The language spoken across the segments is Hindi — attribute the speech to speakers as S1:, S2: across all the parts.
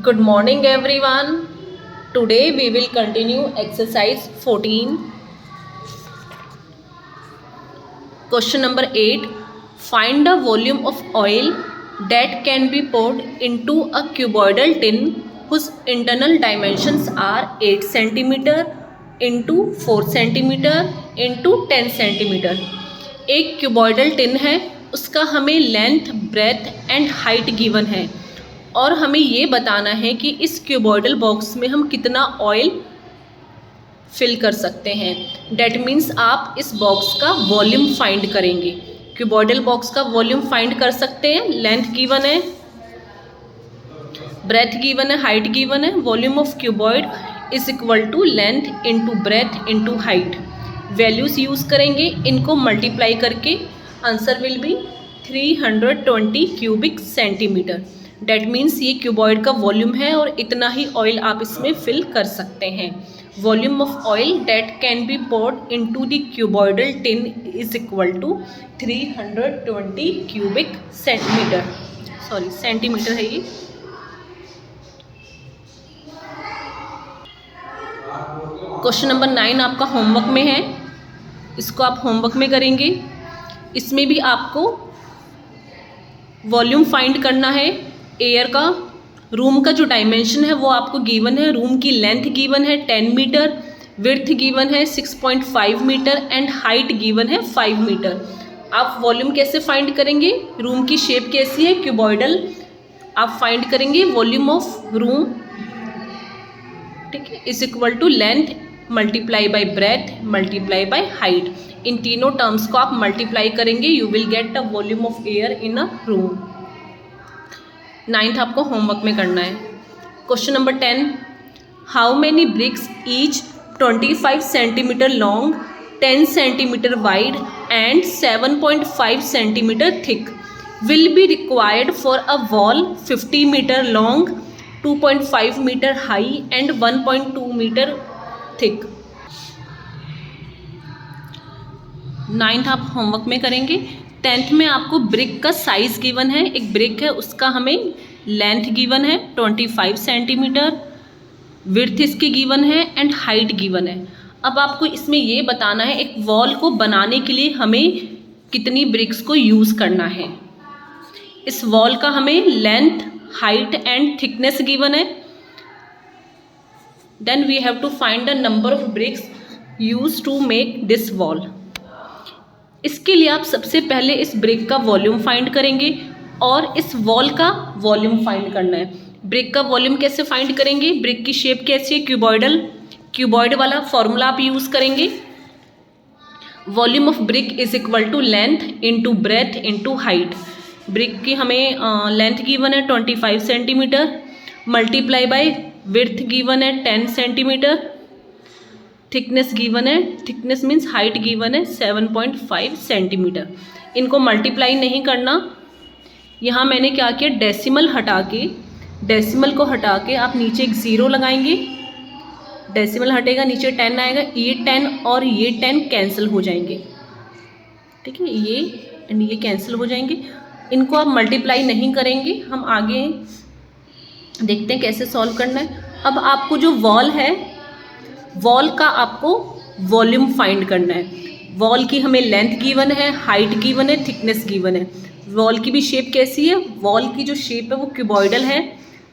S1: Good morning everyone. Today we will continue exercise 14. Question number 8. Find the volume of oil that can be poured into a cuboidal tin whose internal dimensions are 8 cm into 4 cm into 10 cm. एक क्यूबॉइडल टिन है, उसका हमें length, breadth and height given है और हमें ये बताना है कि इस क्यूबॉइडल बॉक्स में हम कितना ऑयल फिल कर सकते हैं। डैट मीन्स आप इस बॉक्स का वॉल्यूम फाइंड करेंगे। क्यूबॉइडल बॉक्स का वॉल्यूम फाइंड कर सकते हैं। लेंथ गिवन है, ब्रेथ गिवन है, हाइट गिवन है। Volume of cuboid is equal to length into breadth into height. Values use करेंगे, इनको मल्टीप्लाई करके answer will be 320 cubic centimetre. That means ये क्यूबॉइड का वॉल्यूम है और इतना ही ऑयल आप इसमें फिल कर सकते हैं। Volume of oil that can be poured into the cuboidal tin is equal to 320 cubic centimetre. Sorry, centimetre है ये। क्वेश्चन नंबर 9 आपका होमवर्क में है, इसको आप होमवर्क में करेंगे। इसमें भी आपको वॉल्यूम फाइंड करना है एयर का। रूम का जो डायमेंशन है वो आपको गिवन है। रूम की लेंथ गिवन है 10 मीटर, विड्थ गिवन है 6.5 मीटर एंड हाइट गिवन है 5 मीटर। आप वॉल्यूम कैसे फाइंड करेंगे? रूम की शेप कैसी है? क्यूबॉइडल। आप फाइंड करेंगे वॉल्यूम ऑफ रूम, ठीक है, is equal to length multiply by breadth multiply by height. इन तीनों टर्म्स को आप मल्टीप्लाई करेंगे, you will get the volume of air in a room. 9th आपको होमवर्क में करना है। Question number 10. How many bricks each 25 centimetre long, 10 centimetre wide and 7.5 centimetre thick will be required for a wall 50 metre long, 2.5 metre high and 1.2 metre thick. 9th आप होमवर्क में करेंगे। 10th में आपको ब्रिक का साइज़ गिवन है। एक ब्रिक है, उसका हमें लेंथ गिवन है 25 सेंटीमीटर, विड्थ इसकी गिवन है एंड हाइट गिवन है। अब आपको इसमें ये बताना है एक वॉल को बनाने के लिए हमें कितनी ब्रिक्स को यूज़ करना है। इस वॉल का हमें length, height and thickness given है। Then we have to find the number of bricks use to make this wall. इसके लिए आप सबसे पहले इस ब्रिक का वॉल्यूम फाइंड करेंगे और इस वॉल का वॉल्यूम फाइंड करना है। ब्रिक का वॉल्यूम कैसे फाइंड करेंगे? ब्रिक की शेप कैसी है? क्यूबॉइडल। क्यूबॉइड वाला फॉर्मूला आप यूज़ करेंगे। Volume of brick is equal to length into breadth into height. Brick की हमें लेंथ गिवन है 25 centimetre, multiply by width given है 10 सेंटीमीटर, थिकनेस गिवन है, थिकनेस मीन्स हाइट गिवन है 7.5 सेंटीमीटर। इनको मल्टीप्लाई नहीं करना। यहाँ मैंने क्या किया, डेसिमल हटा के, डेसिमल को हटा के आप नीचे एक ज़ीरो लगाएंगे, डेसिमल हटेगा, नीचे 10 आएगा। ये 10 और ये 10 कैंसिल हो जाएंगे, ठीक है, ये एंड ये कैंसिल हो जाएंगे। इनको आप मल्टीप्लाई नहीं करेंगे। हम आगे देखते हैं कैसे सॉल्व करना है। अब आपको जो वॉल है, वॉल का आपको वॉल्यूम फाइंड करना है। वॉल की हमें लेंथ गिवन है, हाइट गिवन है, थिकनेस गिवन है। वॉल की भी शेप कैसी है? वॉल की जो शेप है वो क्यूबॉइडल है।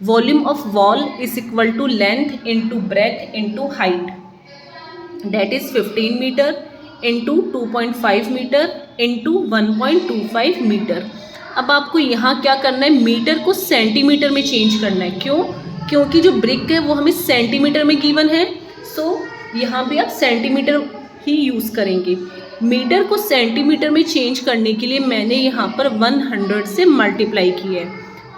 S1: Volume of wall is equal to length into breadth into height, that is 15 metre into 2.5 metre into 1.25 metre. अब आपको यहाँ क्या करना है, मीटर को सेंटीमीटर में चेंज करना है। क्यों? क्योंकि जो ब्रिक है वो हमें सेंटीमीटर में गिवन है, सो यहाँ भी आप सेंटीमीटर ही यूज़ करेंगे। मीटर को सेंटीमीटर में चेंज करने के लिए मैंने यहाँ पर 100 से मल्टीप्लाई किया है।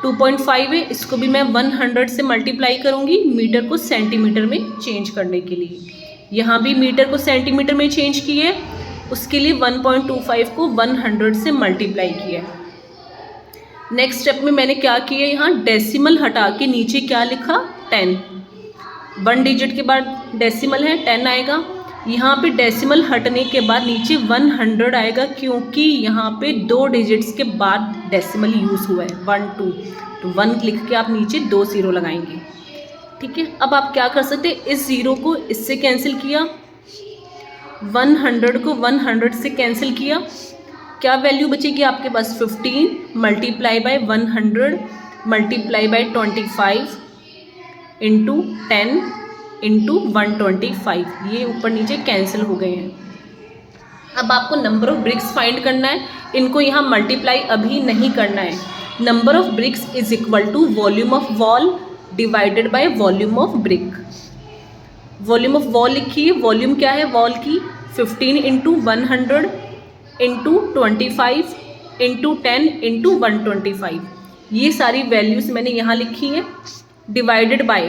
S1: 2.5 है, इसको भी मैं 100 से मल्टीप्लाई करूँगी मीटर को सेंटीमीटर में चेंज करने के लिए। यहाँ भी मीटर को सेंटीमीटर में चेंज किया है, उसके लिए 1.25 को 100 से मल्टीप्लाई किया है। नेक्स्ट स्टेप में मैंने क्या किया, यहाँ डेसिमल हटा के नीचे क्या लिखा, 10। 1 डिजिट के बाद डेसिमल है 10 आएगा। यहाँ पे डेसिमल हटने के बाद नीचे 100 आएगा, क्योंकि यहाँ पे 2 डिजिट्स के बाद डेसिमल यूज़ हुआ है 1 2, तो 1 लिख के आप नीचे 2 0 लगाएंगे। ठीक है, अब आप क्या कर सकते हैं, इस 0 को इससे कैंसिल किया, 100 को 100 से कैंसिल किया, क्या वैल्यू बचेगी आपके पास 15 multiply by 100 multiply by 25 into 10 into 125, ये ऊपर नीचे कैंसिल हो गए हैं। अब आपको नंबर ऑफ ब्रिक्स फाइंड करना है, इनको यहाँ मल्टीप्लाई अभी नहीं करना है। Number of bricks is equal to volume of wall divided by volume of brick. Volume of wall लिखिए, वॉल्यूम क्या है वॉल की, 15 इंटू 100 इंटू 25 इंटू 10 इंटू 125, ये सारी वैल्यूज़ मैंने यहाँ लिखी है। डिवाइडेड बाय,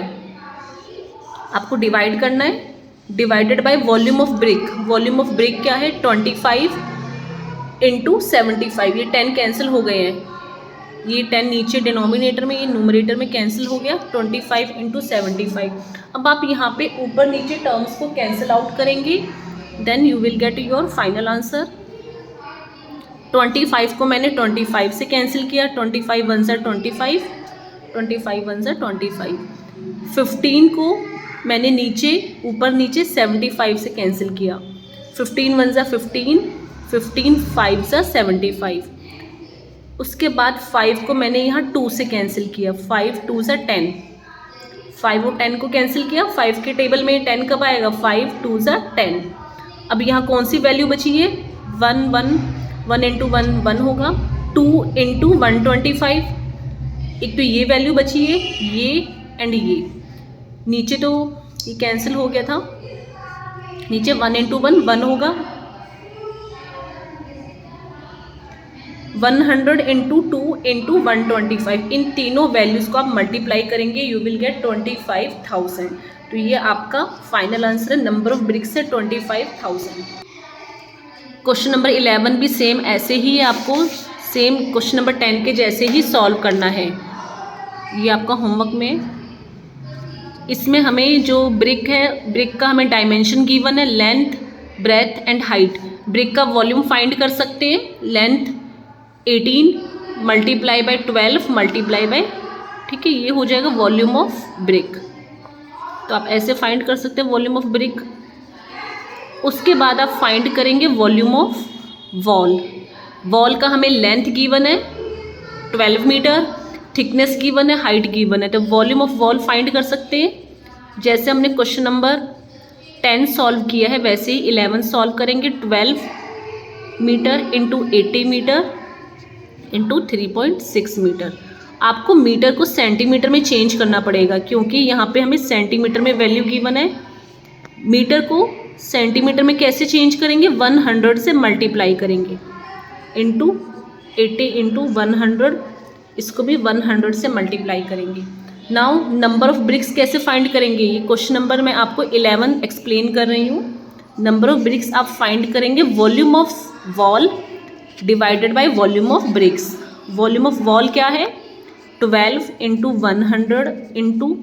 S1: आपको डिवाइड करना है, divided by volume of brick. Volume of brick क्या है 25 इंटू 75, ये 10 कैंसिल हो गए हैं, ये 10 नीचे डिनोमिनेटर में, ये न्यूमरेटर में कैंसिल हो गया, 25 इंटू 75। अब आप यहाँ पे ऊपर नीचे टर्म्स को कैंसिल आउट करेंगे, then you will get your final answer. 25 को मैंने 25 से कैंसिल किया, 25 1 सा 25, 25 1 सा 25। 15 को मैंने नीचे ऊपर नीचे 75 से कैंसिल किया, 15 1 सा 15, 15 5 सा 75। उसके बाद 5 को मैंने यहाँ 2 से कैंसिल किया, 5 2 सा 10, 5 और 10 को कैंसिल किया, 5 के टेबल में 10 कब आएगा, 5 2 सा 10। अब यहाँ कौन सी वैल्यू बची है, 1 1, 1 इंटू 1 1 होगा, 2 इंटू 125, एक तो ये वैल्यू बची है, ये एंड ये, नीचे तो ये कैंसिल हो गया था, नीचे 1 इंटू 1 1 होगा, 100 इंटू 2 इंटू 125, इन तीनों वैल्यूज़ को आप मल्टीप्लाई करेंगे, यू विल गेट 25,000। तो ये आपका फाइनल आंसर है, नंबर ऑफ ब्रिक्स है 25,000। क्वेश्चन नंबर 11 भी सेम ऐसे ही है, आपको सेम क्वेश्चन नंबर 10 के जैसे ही सॉल्व करना है। ये आपका होमवर्क में, इसमें हमें जो ब्रिक है, ब्रिक का हमें डायमेंशन गिवन है, length breadth and height. Brick का वॉल्यूम फाइंड कर सकते हैं, length 18 multiply by 12 multiply by, ठीक है, ये हो जाएगा वॉल्यूम ऑफ ब्रिक। तो आप ऐसे फाइंड कर सकते हैं वॉल्यूम ऑफ ब्रिक। उसके बाद आप फाइंड करेंगे वॉल्यूम ऑफ वॉल। वॉल का हमें लेंथ गिवन है 12 मीटर, थिकनेस गिवन है, हाइट गिवन है, तो वॉल्यूम ऑफ वॉल फाइंड कर सकते हैं। जैसे हमने क्वेश्चन नंबर 10 सॉल्व किया है वैसे ही 11 सॉल्व करेंगे। 12 metre into 80 metre into 3.6 metre. आपको मीटर को सेंटीमीटर में चेंज करना पड़ेगा, क्योंकि यहाँ पे हमें सेंटीमीटर में वैल्यू गिवन है। मीटर को सेंटीमीटर में कैसे चेंज करेंगे, 100 से मल्टीप्लाई करेंगे, इंटू 80 इंटू 100, इसको भी 100 से मल्टीप्लाई करेंगे। नाउ नंबर ऑफ ब्रिक्स कैसे फाइंड करेंगे, ये क्वेश्चन नंबर मैं आपको 11 एक्सप्लेन कर रही हूँ। नंबर ऑफ ब्रिक्स आप फाइंड करेंगे volume of wall divided by volume of BRICS. Volume of wall क्या है, 12 इंटू 100 इंटू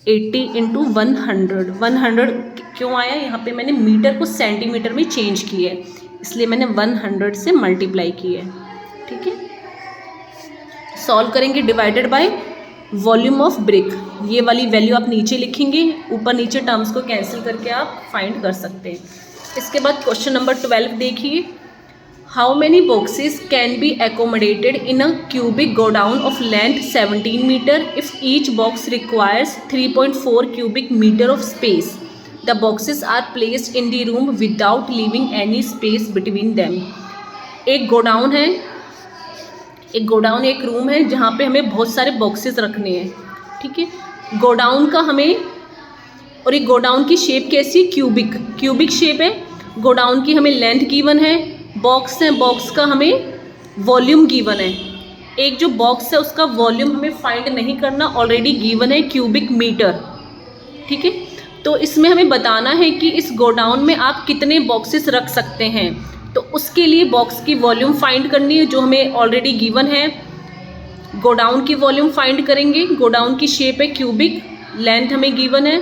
S1: 80 इंटू 100। 100 क्यों आया, यहाँ पे मैंने मीटर को सेंटीमीटर में चेंज किया है, इसलिए मैंने 100 से मल्टीप्लाई किया है। ठीक है, सॉल्व करेंगे divided by volume of brick. ये वाली वैल्यू आप नीचे लिखेंगे, ऊपर नीचे टर्म्स को कैंसिल करके आप फाइंड कर सकते हैं। इसके बाद क्वेश्चन नंबर 12 देखिए, how many boxes can be accommodated in a cubic godown of length 17 metre if each box requires 3.4 cubic metre of space. The boxes are placed in the room without leaving any space between them. एक गोडाउन है, एक रूम है जहाँ पे हमें बहुत सारे बॉक्सेस रखने हैं। ठीक है, गोडाउन का हमें, और एक गोडाउन की शेप कैसी, क्यूबिक शेप है। गोडाउन की हमें लेंथ गिवन है, बॉक्स है, बॉक्स का हमें वॉल्यूम गिवन है। एक जो बॉक्स है उसका वॉल्यूम हमें फाइंड नहीं करना, ऑलरेडी गिवन है क्यूबिक मीटर। ठीक है, तो इसमें हमें बताना है कि इस गोडाउन में आप कितने बॉक्सेस रख सकते हैं। तो उसके लिए बॉक्स की वॉल्यूम फाइंड करनी है जो हमें ऑलरेडी गिवन है। गोडाउन की वॉल्यूम फाइंड करेंगे, गोडाउन की शेप है क्यूबिक, लेंथ हमें गिवन है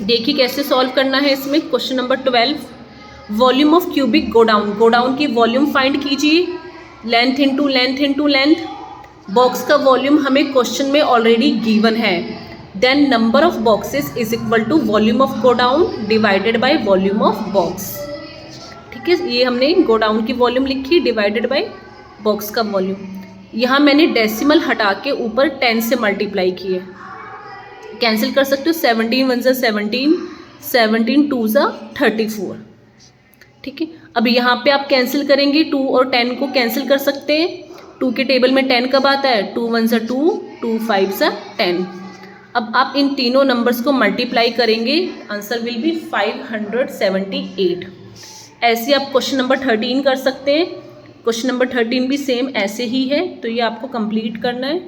S1: देखिए कैसे सॉल्व करना है इसमें। Question number 12, volume of cubic godown, godown की वॉल्यूम फाइंड कीजिए, length into length into length. Box का वॉल्यूम हमें क्वेश्चन में ऑलरेडी गिवन है, then number of boxes is equal to volume of godown divided by volume of box. ठीक है, ये हमने गोडाउन की वॉल्यूम लिखी डिवाइडेड बाय बॉक्स का वॉल्यूम। यहाँ मैंने डेसिमल हटा के ऊपर 10 से मल्टीप्लाई किए, कैंसिल कर सकते हो, 17 1 ज़ा 17, 17 2 ज़ा 34। ठीक है, अब यहाँ पे आप कैंसिल करेंगे, 2 और 10 को कैंसिल कर सकते हैं। 2 के टेबल में 10 कब आता है, 2 1 ज़ा 2, 2 5 ज़ा 10। अब आप इन तीनों नंबर्स को मल्टीप्लाई करेंगे, आंसर विल बी 578। ऐसे आप क्वेश्चन नंबर 13 कर सकते हैं। क्वेश्चन नंबर 13 भी सेम ऐसे ही है, तो ये आपको कंप्लीट करना है।